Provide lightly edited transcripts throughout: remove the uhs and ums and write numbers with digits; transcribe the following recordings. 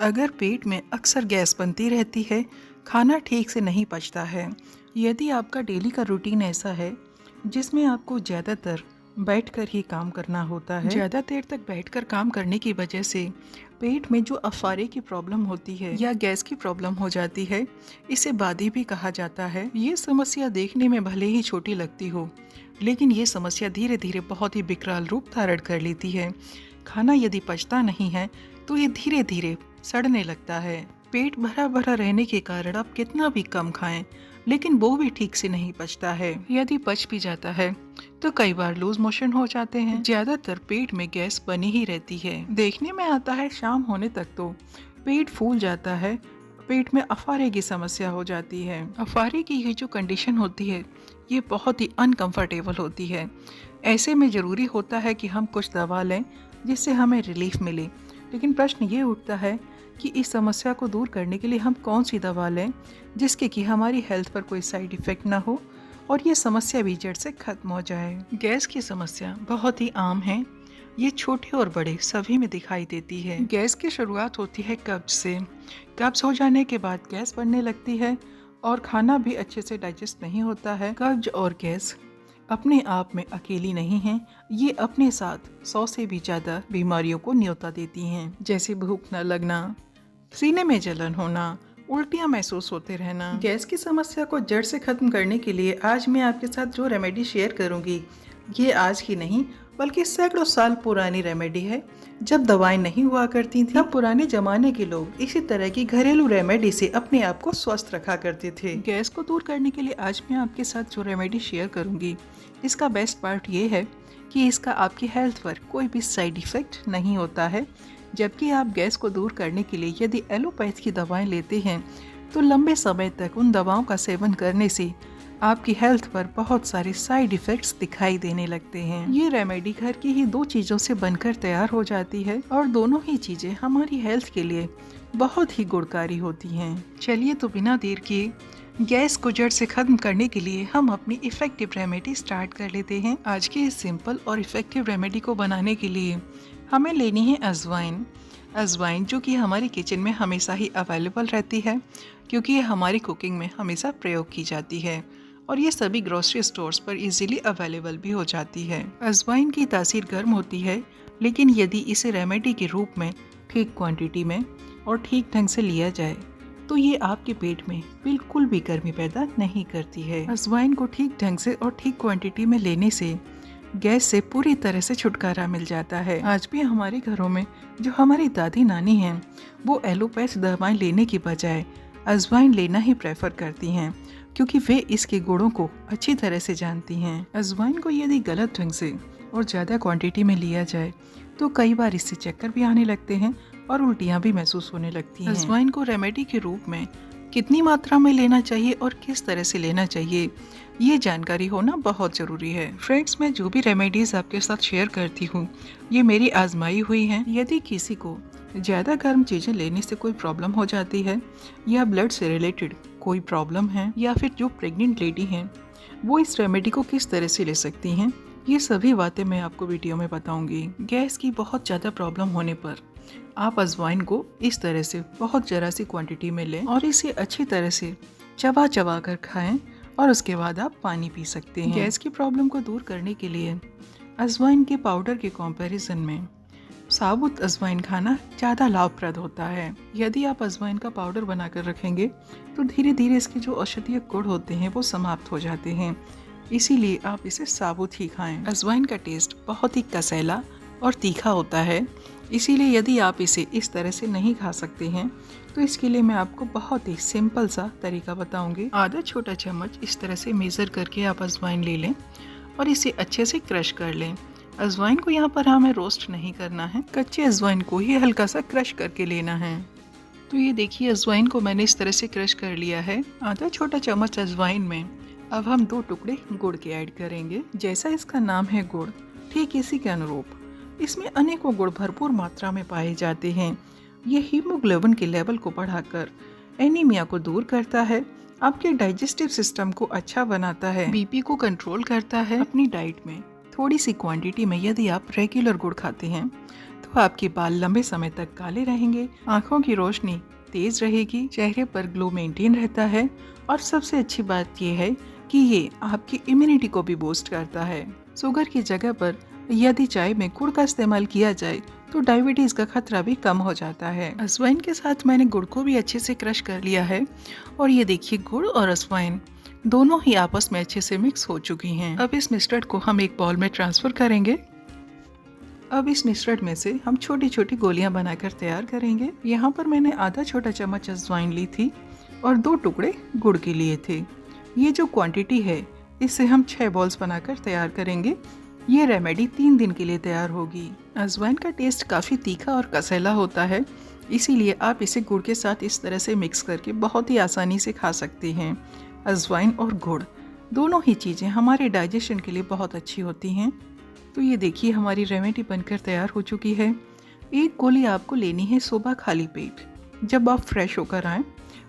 अगर पेट में अक्सर गैस बनती रहती है, खाना ठीक से नहीं पचता है, यदि आपका डेली का रूटीन ऐसा है जिसमें आपको ज़्यादातर बैठकर ही काम करना होता है, ज़्यादा देर तक बैठकर काम करने की वजह से पेट में जो अफारे की प्रॉब्लम होती है या गैस की प्रॉब्लम हो जाती है, इसे बादी भी कहा जाता है। ये समस्या देखने में भले ही छोटी लगती हो, लेकिन ये समस्या धीरे धीरे बहुत ही विकराल रूप धारण कर लेती है। खाना यदि पचता नहीं है तो ये धीरे धीरे सड़ने लगता है। पेट भरा भरा रहने के कारण आप कितना भी कम खाएं, लेकिन वो भी ठीक से नहीं पचता है। यदि पच भी जाता है तो कई बार लूज मोशन हो जाते हैं। ज्यादातर पेट में गैस बनी ही रहती है। देखने में आता है शाम होने तक तो पेट फूल जाता है, पेट में अफारे की समस्या हो जाती है। अफारे की ये जो कंडीशन होती है ये बहुत ही अनकंफर्टेबल होती है। ऐसे में ज़रूरी होता है कि हम कुछ दवा लें जिससे हमें रिलीफ मिले। लेकिन प्रश्न ये उठता है कि इस समस्या को दूर करने के लिए हम कौन सी दवा लें जिसके कि हमारी हेल्थ पर कोई साइड इफ़ेक्ट ना हो और ये समस्या भी जड़ से ख़त्म हो जाए। गैस की समस्या बहुत ही आम है। ये छोटे और बड़े सभी में दिखाई देती है। गैस की शुरुआत होती है कब्ज से। कब्ज हो जाने के बाद गैस बढ़ने लगती है और खाना भी अच्छे से डाइजेस्ट नहीं होता है। कब्ज और गैस अपने आप में अकेली नहीं हैं, ये अपने साथ 100 से भी ज़्यादा बीमारियों को न्योता देती हैं, जैसे भूख न लगना, सीने में जलन होना, उल्टियाँ महसूस होते रहना। गैस की समस्या को जड़ से ख़त्म करने के लिए आज मैं आपके साथ जो रेमेडी शेयर करूँगी, ये आज की नहीं बल्कि सैकड़ों साल पुरानी रेमेडी है। जब दवाएं नहीं हुआ करती थी तब पुराने जमाने के लोग इसी तरह की घरेलू रेमेडी से अपने आप को स्वस्थ रखा करते थे। गैस को दूर करने के लिए आज मैं आपके साथ जो रेमेडी शेयर करूंगी, इसका बेस्ट पार्ट ये है कि इसका आपकी हेल्थ पर कोई भी साइड इफेक्ट नहीं होता है। जबकि आप गैस को दूर करने के लिए यदि एलोपैथ की दवाएं लेते हैं तो लंबे समय तक उन दवाओं का सेवन करने से आपकी हेल्थ पर बहुत सारे साइड इफ़ेक्ट्स दिखाई देने लगते हैं। ये रेमेडी घर की ही 2 चीज़ों से बनकर तैयार हो जाती है और दोनों ही चीज़ें हमारी हेल्थ के लिए बहुत ही गुणकारी होती हैं। चलिए तो बिना देर किए गैस को जड़ से खत्म करने के लिए हम अपनी इफ़ेक्टिव रेमेडी स्टार्ट कर लेते हैं। आज की इस सिंपल और इफ़ेक्टिव रेमेडी को बनाने के लिए हमें लेनी है अजवाइन। अजवाइन जो कि हमारी किचन में हमेशा ही अवेलेबल रहती है, क्योंकि ये हमारी कुकिंग में हमेशा प्रयोग की जाती है और ये सभी ग्रोसरी स्टोर्स पर इजीली अवेलेबल भी हो जाती है। अजवाइन की तासीर गर्म होती है, लेकिन यदि इसे रेमेडी के रूप में ठीक क्वांटिटी में और ठीक ढंग से लिया जाए तो ये आपके पेट में बिल्कुल भी गर्मी पैदा नहीं करती है। अजवाइन को ठीक ढंग से और ठीक क्वांटिटी में लेने से गैस से पूरी तरह से छुटकारा मिल जाता है। आज भी हमारे घरों में जो हमारी दादी नानी हैं, वो एलोपैथ दवाएं लेने की बजाय अजवाइन लेना ही प्रेफर करती हैं, क्योंकि वे इसके गुणों को अच्छी तरह से जानती हैं। अजवाइन को यदि गलत ढंग से और ज़्यादा क्वांटिटी में लिया जाए तो कई बार इससे चक्कर भी आने लगते हैं और उल्टियाँ भी महसूस होने लगती हैं। अजवाइन को रेमेडी के रूप में कितनी मात्रा में लेना चाहिए और किस तरह से लेना चाहिए, ये जानकारी होना बहुत ज़रूरी है। फ्रेंड्स, मैं जो भी रेमेडीज़ आपके साथ शेयर करती हूँ ये मेरी आजमाई हुई हैं। यदि किसी को ज़्यादा गर्म चीज़ें लेने से कोई प्रॉब्लम हो जाती है या ब्लड से रिलेटेड कोई प्रॉब्लम है या फिर जो प्रेग्नेंट लेडी हैं वो इस रेमेडी को किस तरह से ले सकती हैं, ये सभी बातें मैं आपको वीडियो में बताऊंगी। गैस की बहुत ज़्यादा प्रॉब्लम होने पर आप अजवाइन को इस तरह से बहुत ज़रा सी क्वांटिटी में लें और इसे अच्छी तरह से चबा चबा कर खाएं और उसके बाद आप पानी पी सकते हैं। गैस की प्रॉब्लम को दूर करने के लिए अजवाइन के पाउडर के कंपैरिजन में साबुत अजवाइन खाना ज़्यादा लाभप्रद होता है। यदि आप अजवाइन का पाउडर बनाकर रखेंगे तो धीरे धीरे इसके जो औषधीय गुण होते हैं वो समाप्त हो जाते हैं, इसीलिए आप इसे साबुत ही खाएं। अजवाइन का टेस्ट बहुत ही कसैला और तीखा होता है, इसीलिए यदि आप इसे इस तरह से नहीं खा सकते हैं तो इसके लिए मैं आपको बहुत ही सिंपल सा तरीका बताऊंगी। आधा छोटा चम्मच इस तरह से मेज़र करके आप अजवाइन ले लें और इसे अच्छे से क्रश कर लें। अजवाइन को यहाँ पर हमें रोस्ट नहीं करना है, कच्चे अजवाइन को ही हल्का सा क्रश करके लेना है। तो ये देखिए, अजवाइन को मैंने इस तरह से क्रश कर लिया है। आधा छोटा चम्मच अजवाइन में अब हम 2 टुकड़े गुड़ के ऐड करेंगे। जैसा इसका नाम है गुड़, ठीक इसी के अनुरूप इसमें अनेकों गुण भरपूर मात्रा में पाए जाते हैं। ये हीमोग्लोबिन के लेवल को बढ़ाकर एनीमिया को दूर करता है, आपके डाइजेस्टिव सिस्टम को अच्छा बनाता है, बीपी को कंट्रोल करता है। अपनी डाइट में थोड़ी सी क्वांटिटी में यदि आप रेगुलर गुड़ खाते हैं तो तो आपके बाल लंबे समय तक काले रहेंगे, आंखों की रोशनी तेज रहेगी, चेहरे पर ग्लो मेंटेन रहता है और सबसे अच्छी बात यह है कि ये आपकी इम्यूनिटी को भी बूस्ट करता है। शुगर की जगह पर यदि चाय में गुड़ का इस्तेमाल किया जाए तो डायबिटीज का खतरा भी कम हो जाता है। अजवाइन के साथ मैंने गुड़ को भी अच्छे से क्रश कर लिया है और ये देखिए गुड़ और अजवाइन दोनों ही आपस में अच्छे से मिक्स हो चुकी हैं। अब इस मिश्रण को हम एक बाउल में ट्रांसफर करेंगे। अब इस मिश्रण में से हम छोटी छोटी गोलियां बनाकर तैयार करेंगे। यहाँ पर मैंने आधा छोटा चम्मच अजवाइन ली थी और 2 टुकड़े गुड़ के लिए थे। ये जो क्वांटिटी है इससे हम 6 बॉल्स बनाकर तैयार करेंगे। ये रेमेडी 3 दिन के लिए तैयार होगी। अजवाइन का टेस्ट काफ़ी तीखा और कसैला होता है, इसीलिए आप इसे गुड़ के साथ इस तरह से मिक्स करके बहुत ही आसानी से खा सकते हैं। अजवाइन और गुड़ दोनों ही चीज़ें हमारे डाइजेशन के लिए बहुत अच्छी होती हैं। तो ये देखिए हमारी रेमेडी बनकर तैयार हो चुकी है। एक गोली आपको लेनी है सुबह खाली पेट। जब आप फ्रेश होकर आएँ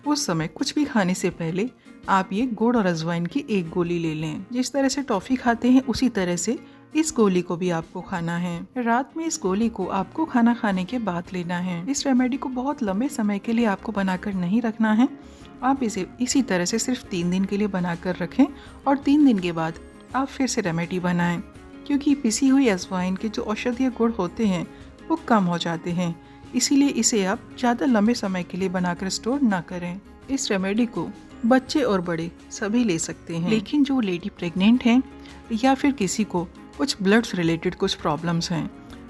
उस समय कुछ भी खाने से पहले आप ये गुड़ और अजवाइन की एक गोली ले लें। जिस तरह से टॉफ़ी खाते हैं उसी तरह से इस गोली को भी आपको खाना है। रात में इस गोली को आपको खाना खाने के बाद लेना है। इस रेमेडी को बहुत लंबे समय के लिए आपको बनाकर नहीं रखना है। आप इसे इसी तरह से सिर्फ 3 दिन के लिए बनाकर रखें और 3 दिन के बाद आप फिर से रेमेडी बनाएं, क्योंकि पिसी हुई अजवाइन के जो औषधीय गुण होते हैं वो कम हो जाते हैं। इसीलिए इसे आप ज़्यादा लंबे समय के लिए बनाकर स्टोर ना करें। इस रेमेडी को बच्चे और बड़े सभी ले सकते हैं, लेकिन जो लेडी प्रेग्नेंट हैं या फिर किसी को कुछ ब्लड से रिलेटेड कुछ प्रॉब्लम्स हैं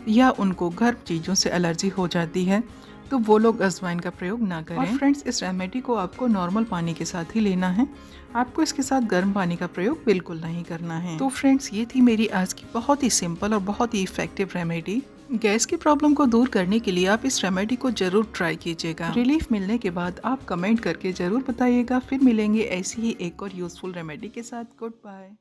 या उनको गर्म चीज़ों से एलर्जी हो जाती है तो वो लोग अजवाइन का प्रयोग ना करें। और फ्रेंड्स, इस रेमेडी को आपको नॉर्मल पानी के साथ ही लेना है। आपको इसके साथ गर्म पानी का प्रयोग बिल्कुल नहीं करना है। तो फ्रेंड्स, ये थी मेरी आज की बहुत ही सिंपल और बहुत ही इफेक्टिव रेमेडी। गैस की प्रॉब्लम को दूर करने के लिए आप इस रेमेडी को जरूर ट्राई कीजिएगा। रिलीफ मिलने के बाद आप कमेंट करके जरूर बताइएगा। फिर मिलेंगे ऐसी ही एक और यूजफुल रेमेडी के साथ। Good bye.